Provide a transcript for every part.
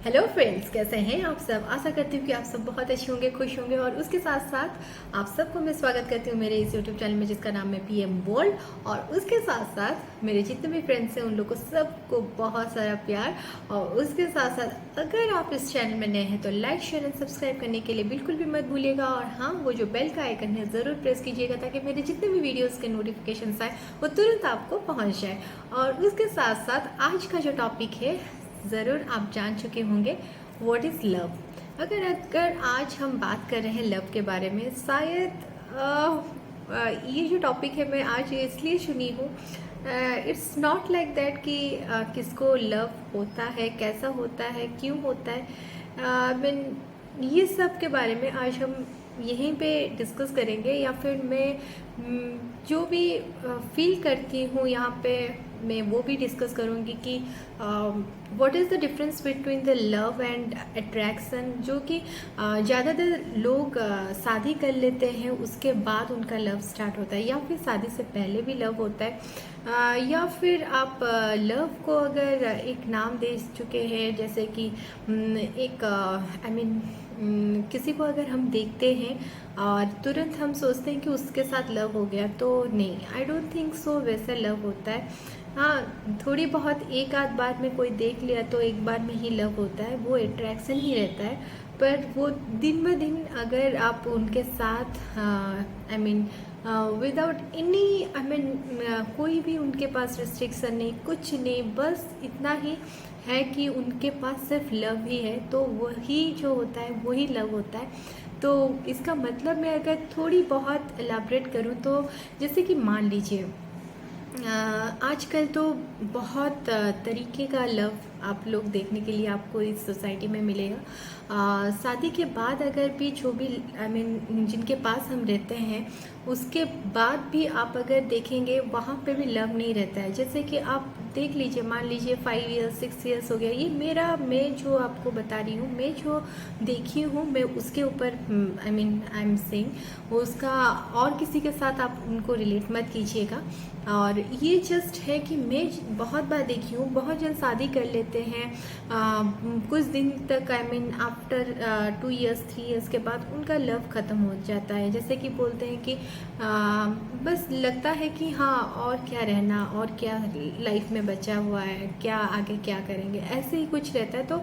Hello friends, कैसे हैं आप सब। आशा करती हूँ कि आप सब बहुत अच्छे होंगे, खुश होंगे। और उसके साथ साथ आप सबको मैं स्वागत करती हूँ मेरे इस यूट्यूब चैनल में जिसका नाम है PM वर्ल्ड। और उसके साथ साथ मेरे जितने भी फ्रेंड्स हैं उन लोग को सबको बहुत सारा प्यार। और उसके साथ साथ अगर आप इस चैनल में नए हैं तो लाइक शेयर एंड सब्सक्राइब करने के लिए बिल्कुल भी मत भूलिएगा। और हाँ, वो जो बेल का आइकन है ज़रूर प्रेस कीजिएगा ताकि मेरे जितने भी वीडियोज़ के नोटिफिकेशन आए वो तुरंत आपको पहुँच जाए। और उसके साथ साथ आज का जो टॉपिक है ज़रूर आप जान चुके होंगे, व्हाट इज़ लव। अगर आज हम बात कर रहे हैं लव के बारे में, शायद ये जो टॉपिक है मैं आज इसलिए चुनी हूँ। इट्स नॉट लाइक दैट कि किसको लव होता है, कैसा होता है, क्यों होता है। मीन ये सब के बारे में आज हम यहीं पे डिस्कस करेंगे। या फिर मैं जो भी फील करती हूँ यहाँ पे मैं वो भी डिस्कस करूँगी कि what is the difference between the love and attraction. जो कि ज़्यादातर लोग शादी कर लेते हैं उसके बाद उनका लव स्टार्ट होता है, या फिर शादी से पहले भी लव होता है। या फिर आप लव को अगर एक नाम दे चुके हैं, जैसे कि एक किसी को अगर हम देखते हैं और तुरंत हम सोचते हैं कि उसके साथ लव हो गया, तो नहीं, आई डोंट थिंक सो वैसा लव होता है। हाँ, थोड़ी बहुत एक आध बार में कोई देख लिया तो एक बार में ही लव होता है, वो अट्रैक्शन ही रहता है। पर वो दिन ब दिन अगर आप उनके साथ विदाउट एनी कोई भी उनके पास रिस्ट्रिक्शन नहीं, कुछ नहीं, बस इतना ही है कि उनके पास सिर्फ लव ही है, तो वही जो होता है वही लव होता है। तो इसका मतलब मैं अगर थोड़ी बहुत एलाबरेट करूँ तो जैसे कि मान लीजिए आजकल तो बहुत तरीके का लव आप लोग देखने के लिए आपको इस सोसाइटी में मिलेगा। शादी के बाद अगर भी जो भी जिनके पास हम रहते हैं उसके बाद भी आप अगर देखेंगे वहाँ पे भी लव नहीं रहता है। जैसे कि आप देख लीजिए, मान लीजिए 5 इयर्स 6 इयर्स हो गया, ये मैं जो आपको बता रही हूँ, मैं जो देखी हूँ, मैं उसके ऊपर आई एम सेइंग उसका, और किसी के साथ आप उनको रिलेट मत कीजिएगा। और ये जस्ट है कि मैं बहुत बार देखी हूँ, बहुत जन शादी कर लेते हैं, कुछ दिन तक आफ्टर 2 इयर्स 3 इयर्स के बाद उनका लव ख़त्म हो जाता है। जैसे कि बोलते हैं कि बस लगता है कि हाँ, और क्या रहना, और क्या लाइफ में बचा हुआ है, क्या आगे क्या करेंगे, ऐसे ही कुछ रहता है। तो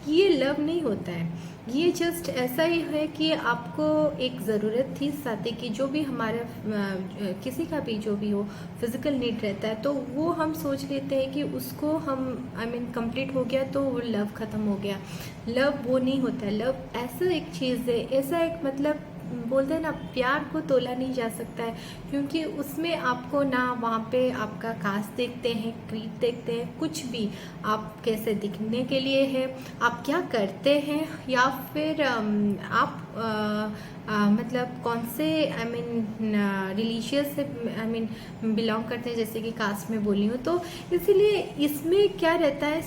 ये लव नहीं होता है, ये जस्ट ऐसा ही है कि आपको एक ज़रूरत थी शादी की, जो भी हमारा किसी का भी जो भी हो फिज़िकल नीड रहता है, तो वो हम सोच लेते हैं कि उसको हम कंप्लीट हो गया तो वो लव ख़त्म हो गया। लव वो नहीं होता है। लव ऐसा एक चीज़ है, ऐसा एक मतलब बोलते हैं ना, प्यार को तोला नहीं जा सकता है, क्योंकि उसमें आपको ना वहाँ पे आपका कास्ट देखते हैं, क्रीड देखते हैं, कुछ भी, आप कैसे दिखने के लिए है, आप क्या करते हैं, या फिर आप मतलब कौन से रिलीजियस से बिलोंग करते हैं, जैसे कि कास्ट में बोली हूँ। तो इसीलिए इसमें क्या रहता है,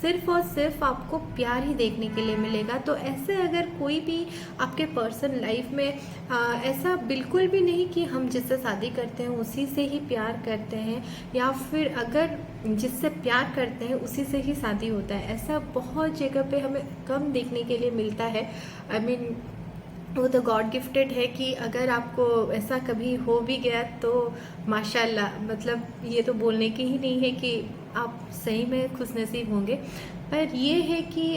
सिर्फ और सिर्फ आपको प्यार ही देखने के लिए मिलेगा। तो ऐसे अगर कोई भी आपके पर्सन लाइफ में ऐसा बिल्कुल भी नहीं कि हम जिससे शादी करते हैं उसी से ही प्यार करते हैं, या फिर अगर जिससे प्यार करते हैं उसी से ही शादी होता है, ऐसा बहुत जगह पे हमें कम देखने के लिए मिलता है। वो तो गॉड गिफ्टेड है कि अगर आपको ऐसा कभी हो भी गया तो माशाल्लाह, मतलब ये तो बोलने की ही नहीं है कि आप सही में खुशनसीब होंगे। पर ये है कि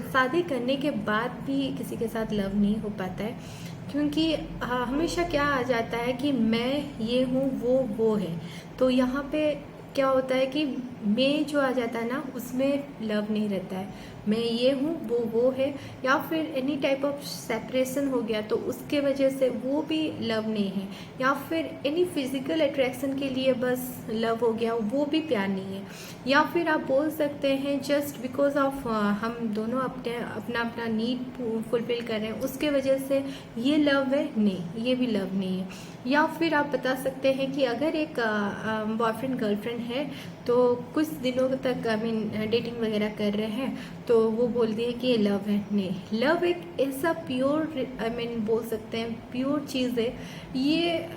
शादी करने के बाद भी किसी के साथ लव नहीं हो पाता है, क्योंकि हमेशा क्या आ जाता है कि मैं ये हूँ, वो है। तो यहाँ पे क्या होता है कि मैं जो आ जाता है ना, उसमें लव नहीं रहता है। मैं ये हूँ, वो है, या फिर एनी टाइप ऑफ सेपरेशन हो गया तो उसके वजह से वो भी लव नहीं है। या फिर एनी फिजिकल अट्रैक्शन के लिए बस लव हो गया, वो भी प्यार नहीं है। या फिर आप बोल सकते हैं जस्ट बिकॉज ऑफ हम दोनों अपना अपना नीड फुलफिल कर रहे हैं, उसके वजह से ये लव है, नहीं, ये भी लव नहीं है। या फिर आप बता सकते हैं कि अगर एक बॉयफ्रेंड गर्लफ्रेंड है तो कुछ दिनों तक डेटिंग वगैरह कर रहे हैं, तो वो बोलती है कि ये लव है। नहीं, लव एक ऐसा प्योर बोल सकते हैं प्योर चीज़ है। ये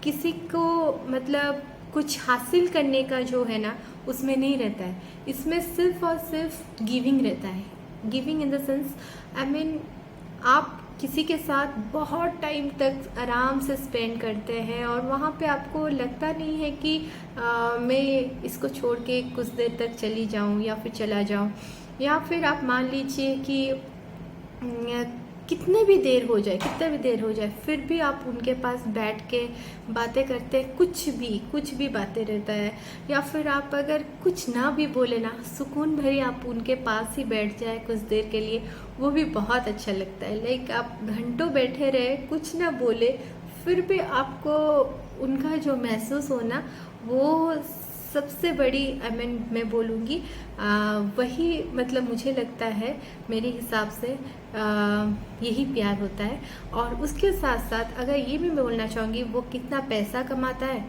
किसी को मतलब कुछ हासिल करने का जो है ना उसमें नहीं रहता है। इसमें सिर्फ और सिर्फ गिविंग रहता है। Giving in the sense I mean आप किसी के साथ बहुत टाइम तक आराम से स्पेंड करते हैं और वहाँ पे आपको लगता नहीं है कि मैं इसको छोड़ के कुछ देर तक चली जाऊँ या फिर चला जाऊँ, या फिर आप मान लीजिए कि कितने भी देर हो जाए फिर भी आप उनके पास बैठ के बातें करते हैं, कुछ भी बातें रहता है। या फिर आप अगर कुछ ना भी बोले ना, सुकून भरी आप उनके पास ही बैठ जाए कुछ देर के लिए, वो भी बहुत अच्छा लगता है। लाइक आप घंटों बैठे रहे, कुछ ना बोले, फिर भी आपको उनका जो महसूस होना वो सबसे बड़ी मैं बोलूँगी वही मतलब मुझे लगता है मेरे हिसाब से यही प्यार होता है। और उसके साथ साथ अगर ये भी मैं बोलना चाहूँगी, वो कितना पैसा कमाता है,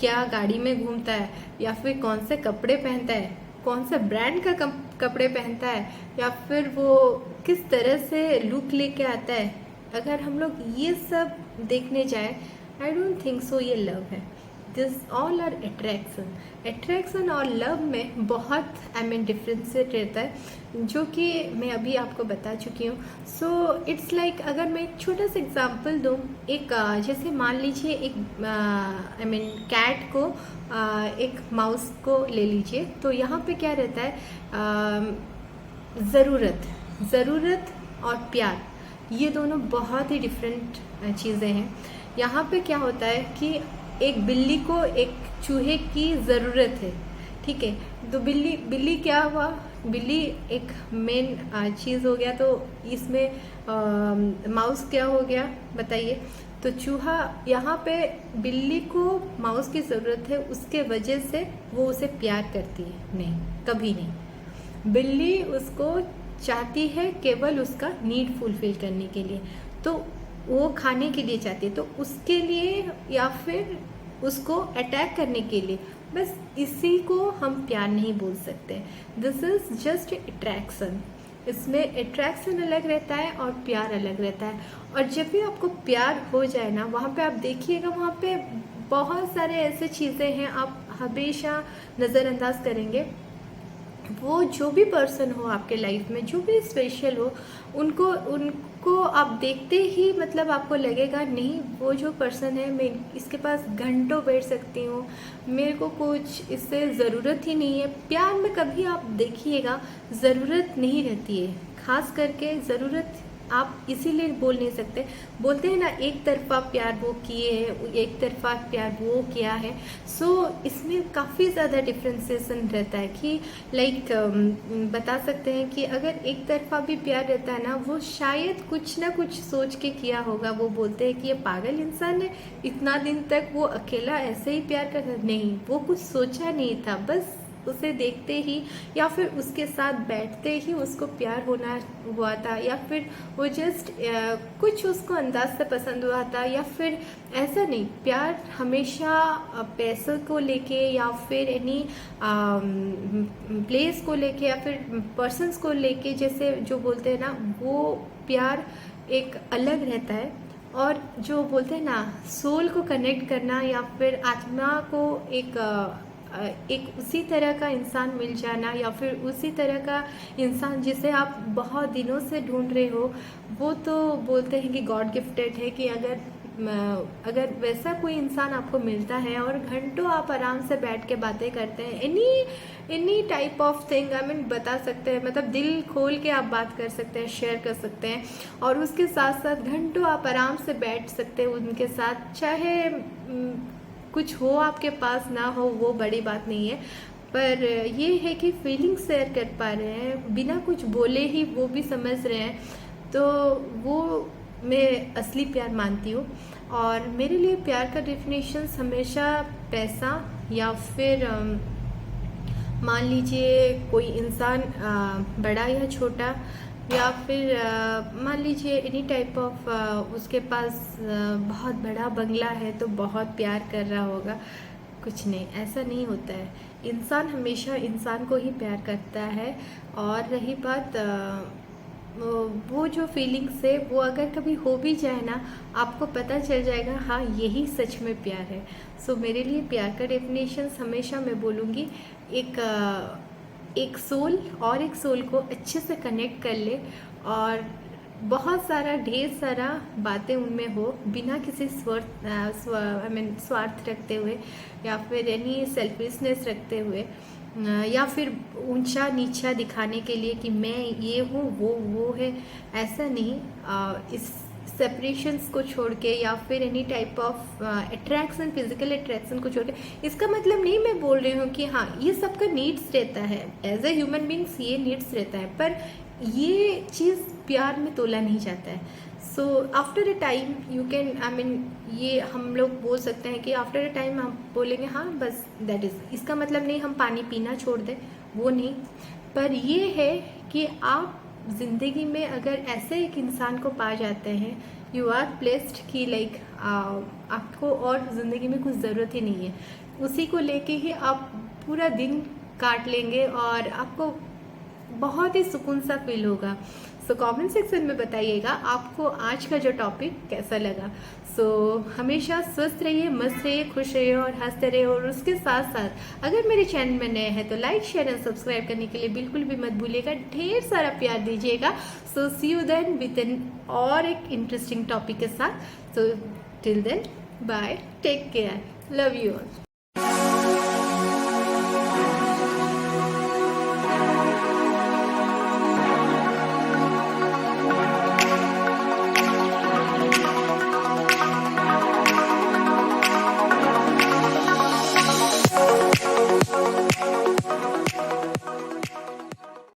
क्या गाड़ी में घूमता है, या फिर कौन से कपड़े पहनता है, कौन से ब्रांड का कपड़े पहनता है, या फिर वो किस तरह से लुक लेके आता है, अगर हम लोग ये सब देखने जाए, आई डोंट थिंक सो ये लव है। दिस ऑल आर अट्रैक्शन और लव में बहुत डिफरेंशिएट रहता है, जो कि मैं अभी आपको बता चुकी हूँ। सो इट्स लाइक अगर मैं एक छोटा सा एग्जांपल दूँ, एक जैसे मान लीजिए एक कैट को एक माउस को ले लीजिए, तो यहाँ पे क्या रहता है, ज़रूरत और प्यार, ये दोनों बहुत ही डिफरेंट चीज़ें हैं। यहाँ पे क्या होता है कि एक बिल्ली को एक चूहे की ज़रूरत है, ठीक है, तो बिल्ली क्या हुआ, बिल्ली एक मेन चीज़ हो गया, तो इसमें माउस क्या हो गया बताइए। तो चूहा, यहाँ पे बिल्ली को माउस की ज़रूरत है, उसके वजह से वो उसे प्यार करती है? नहीं, कभी नहीं। बिल्ली उसको चाहती है केवल उसका नीड फुलफिल करने के लिए, तो वो खाने के लिए चाहती है, तो उसके लिए या फिर उसको अटैक करने के लिए, बस इसी को हम प्यार नहीं बोल सकते। This is just attraction. इसमें अट्रैक्शन अलग रहता है और प्यार अलग रहता है। और जब भी आपको प्यार हो जाए ना, वहाँ पे आप देखिएगा, वहाँ पे बहुत सारे ऐसे चीज़ें हैं आप हमेशा नज़रअंदाज करेंगे। वो जो भी पर्सन हो आपके लाइफ में, जो भी स्पेशल हो, उनको आप देखते ही मतलब आपको लगेगा नहीं, वो जो पर्सन है, मैं इसके पास घंटों बैठ सकती हूँ, मेरे को कुछ इससे ज़रूरत ही नहीं है। प्यार में कभी आप देखिएगा ज़रूरत नहीं रहती है, खास करके ज़रूरत आप इसीलिए बोल नहीं सकते। बोलते हैं ना, एक तरफा प्यार वो किए है, एक तरफा प्यार वो किया है। सो इसमें काफ़ी ज़्यादा डिफ्रेंसिएशन रहता है कि लाइक बता सकते हैं कि अगर एक तरफा भी प्यार रहता है ना, वो शायद कुछ ना कुछ सोच के किया होगा। वो बोलते हैं कि ये पागल इंसान है, इतना दिन तक वो अकेला ऐसे ही प्यार करता, नहीं, वो कुछ सोचा नहीं था, बस उसे देखते ही या फिर उसके साथ बैठते ही उसको प्यार होना हुआ था, या फिर वो जस्ट कुछ उसको अंदाज से पसंद हुआ था, या फिर ऐसा नहीं। प्यार हमेशा पैसों को लेके या फिर एनी प्लेस को लेके या फिर पर्सन्स को लेके, जैसे जो बोलते हैं ना, वो प्यार एक अलग रहता है। और जो बोलते हैं ना, सोल को कनेक्ट करना या फिर आत्मा को एक उसी तरह का इंसान मिल जाना, या फिर उसी तरह का इंसान जिसे आप बहुत दिनों से ढूंढ रहे हो, वो तो बोलते हैं कि गॉड गिफ्टेड है। कि अगर वैसा कोई इंसान आपको मिलता है और घंटों आप आराम से बैठ के बातें करते हैं, एनी टाइप ऑफ थिंग, बता सकते हैं, मतलब दिल खोल के आप बात कर सकते हैं, शेयर कर सकते हैं, और उसके साथ साथ घंटों आप आराम से बैठ सकते हैं उनके साथ। चाहे कुछ हो आपके पास, ना हो, वो बड़ी बात नहीं है, पर ये है कि फीलिंग शेयर कर पा रहे हैं, बिना कुछ बोले ही वो भी समझ रहे हैं, तो वो मैं असली प्यार मानती हूँ। और मेरे लिए प्यार का डेफिनेशन हमेशा पैसा, या फिर मान लीजिए कोई इंसान बड़ा या छोटा, या फिर मान लीजिए एनी टाइप ऑफ उसके पास बहुत बड़ा बंगला है तो बहुत प्यार कर रहा होगा। कुछ नहीं, ऐसा नहीं होता है। इंसान हमेशा इंसान को ही प्यार करता है। और रही बात वो जो फीलिंग्स है वो अगर कभी हो भी जाए ना, आपको पता चल जाएगा हाँ यही सच में प्यार है। सो मेरे लिए प्यार का डेफिनेशन हमेशा मैं बोलूँगी, एक सोल और एक सोल को अच्छे से कनेक्ट कर ले, और बहुत सारा ढेर सारा बातें उनमें हो बिना किसी स्वार्थ रखते हुए, या फिर एनी सेल्फिशनेस रखते हुए, या फिर ऊंचा नीचा दिखाने के लिए कि मैं ये हूँ वो है, ऐसा नहीं। इस सेपरेशंस को छोड़ के, या फिर any type of attraction, physical attraction को छोड़ के, इसका मतलब नहीं मैं बोल रही हूँ कि हाँ ये सबका नीड्स रहता है, एज ए ह्यूमन बींग्स ये नीड्स रहता है, पर ये चीज़ प्यार में तोला नहीं जाता है। So after a time you can, I mean ये हम लोग बोल सकते हैं कि आफ्टर अ टाइम हम बोलेंगे हाँ बस दैट इज़, इसका मतलब नहीं हम पानी पीना छोड़ दें, वो नहीं, पर ये है कि आप ज़िंदगी में अगर ऐसे एक इंसान को पा जाते हैं, यू आर ब्लेस्ड कि लाइक आपको और ज़िंदगी में कुछ ज़रूरत ही नहीं है, उसी को लेके ही आप पूरा दिन काट लेंगे और आपको बहुत ही सुकून सा फील होगा। सो कमेंट सेक्शन में बताइएगा आपको आज का जो टॉपिक कैसा लगा। सो हमेशा स्वस्थ रहिए, मस्त रहिए, खुश रहिए और हंसते रहिए, और उसके साथ साथ अगर मेरे चैनल में नए हैं तो लाइक शेयर एंड सब्सक्राइब करने के लिए बिल्कुल भी मत भूलिएगा, ढेर सारा प्यार दीजिएगा। So see you then with an और एक इंटरेस्टिंग टॉपिक के साथ। So till then bye, take care, love you all.